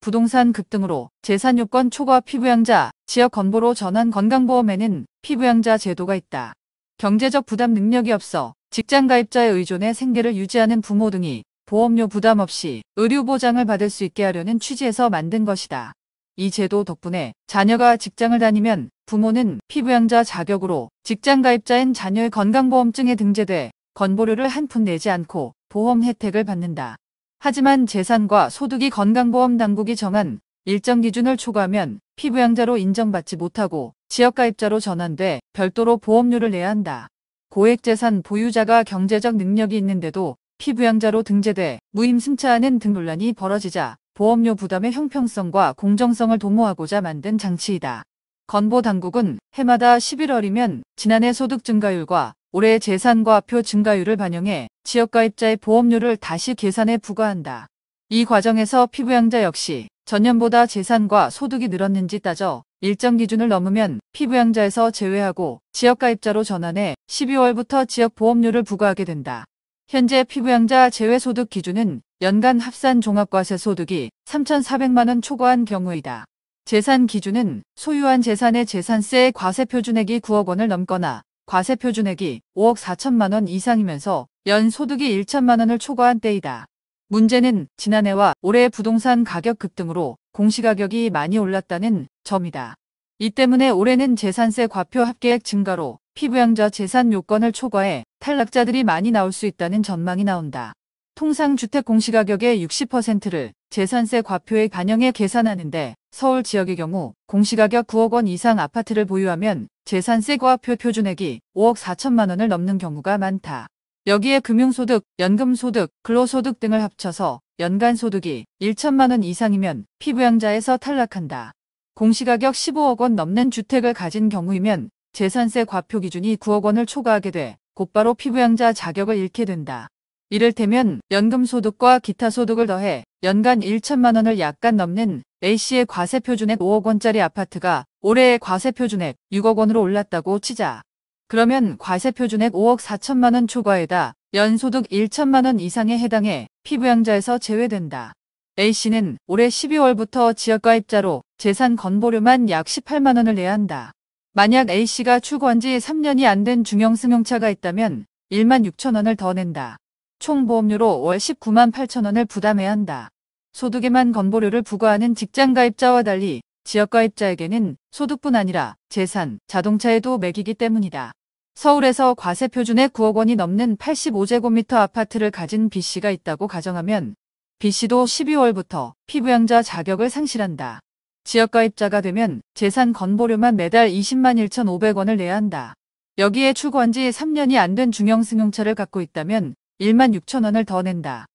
부동산 급등으로 재산 요건 초과 피부양자, 지역 건보로 전환 건강보험에는 피부양자 제도가 있다. 경제적 부담 능력이 없어 직장 가입자의 의존에 생계를 유지하는 부모 등이 보험료 부담 없이 의료 보장을 받을 수 있게 하려는 취지에서 만든 것이다. 이 제도 덕분에 자녀가 직장을 다니면 부모는 피부양자 자격으로 직장 가입자인 자녀의 건강보험증에 등재돼 건보료를 한 푼 내지 않고 보험 혜택을 받는다. 하지만 재산과 소득이 건강보험 당국이 정한 일정 기준을 초과하면 피부양자로 인정받지 못하고 지역가입자로 전환돼 별도로 보험료를 내야 한다. 고액재산 보유자가 경제적 능력이 있는데도 피부양자로 등재돼 무임승차하는 등 논란이 벌어지자 보험료 부담의 형평성과 공정성을 도모하고자 만든 장치이다. 건보당국은 해마다 11월이면 지난해 소득 증가율과 올해 재산과표 증가율을 반영해 지역가입자의 보험료를 다시 계산해 부과한다. 이 과정에서 피부양자 역시 전년보다 재산과 소득이 늘었는지 따져 일정 기준을 넘으면 피부양자에서 제외하고 지역가입자로 전환해 12월부터 지역보험료를 부과하게 된다. 현재 피부양자 제외소득 기준은 연간 합산 종합과세 소득이 3,400만 원 초과한 경우이다. 재산 기준은 소유한 재산의 재산세 과세표준액이 9억 원을 넘거나 과세표준액이 5억 4천만 원 이상이면서 연소득이 1천만 원을 초과한 때이다. 문제는 지난해와 올해의 부동산 가격 급등으로 공시가격이 많이 올랐다는 점이다. 이 때문에 올해는 재산세 과표 합계액 증가로 피부양자 재산 요건을 초과해 탈락자들이 많이 나올 수 있다는 전망이 나온다. 통상 주택 공시가격의 60%를 재산세 과표에 반영해 계산하는데 서울 지역의 경우 공시가격 9억 원 이상 아파트를 보유하면 재산세 과표 표준액이 5억 4천만 원을 넘는 경우가 많다. 여기에 금융소득, 연금소득, 근로소득 등을 합쳐서 연간 소득이 1천만 원 이상이면 피부양자에서 탈락한다. 공시가격 15억 원 넘는 주택을 가진 경우이면 재산세 과표 기준이 9억 원을 초과하게 돼 곧바로 피부양자 자격을 잃게 된다. 이를테면 연금소득과 기타 소득을 더해 연간 1천만 원을 약간 넘는 A씨의 과세표준액 5억 원짜리 아파트가 올해의 과세표준액 6억 원으로 올랐다고 치자. 그러면 과세표준액 5억 4천만 원 초과에다 연소득 1천만 원 이상에 해당해 피부양자에서 제외된다. A씨는 올해 12월부터 지역가입자로 재산 건보료만 약 18만 원을 내야 한다. 만약 A씨가 출고한 지 3년이 안 된 중형승용차가 있다면 1만 6천 원을 더 낸다. 총 보험료로 월 19만 8천 원을 부담해야 한다. 소득에만 건보료를 부과하는 직장가입자와 달리 지역가입자에게는 소득뿐 아니라 재산, 자동차에도 매기기 때문이다. 서울에서 과세표준액 9억 원이 넘는 85제곱미터 아파트를 가진 B씨가 있다고 가정하면 B씨도 12월부터 피부양자 자격을 상실한다. 지역가입자가 되면 재산 건보료만 매달 20만 1,500원을 내야 한다. 여기에 출고한 지 3년이 안 된 중형승용차를 갖고 있다면 1만 6천 원을 더 낸다.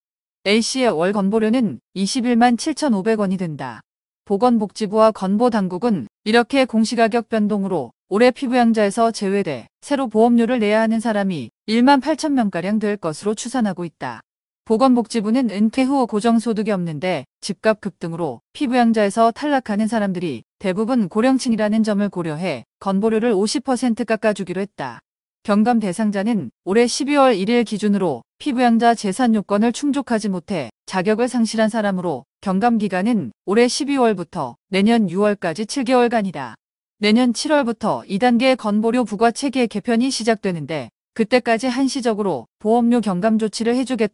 A씨의 월 건보료는 21만 7,500원이 된다. 보건복지부와 건보당국은 이렇게 공시가격 변동으로 올해 피부양자에서 제외돼 새로 보험료를 내야 하는 사람이 1만 8천 명가량 될 것으로 추산하고 있다. 보건복지부는 은퇴 후 고정소득이 없는데 집값 급등으로 피부양자에서 탈락하는 사람들이 대부분 고령층이라는 점을 고려해 건보료를 50% 깎아주기로 했다. 경감 대상자는 올해 12월 1일 기준으로 피부양자 재산 요건을 충족하지 못해 자격을 상실한 사람으로 경감 기간은 올해 12월부터 내년 6월까지 7개월간이다. 내년 7월부터 2단계 건보료 부과 체계 개편이 시작되는데 그때까지 한시적으로 보험료 경감 조치를 해주겠다.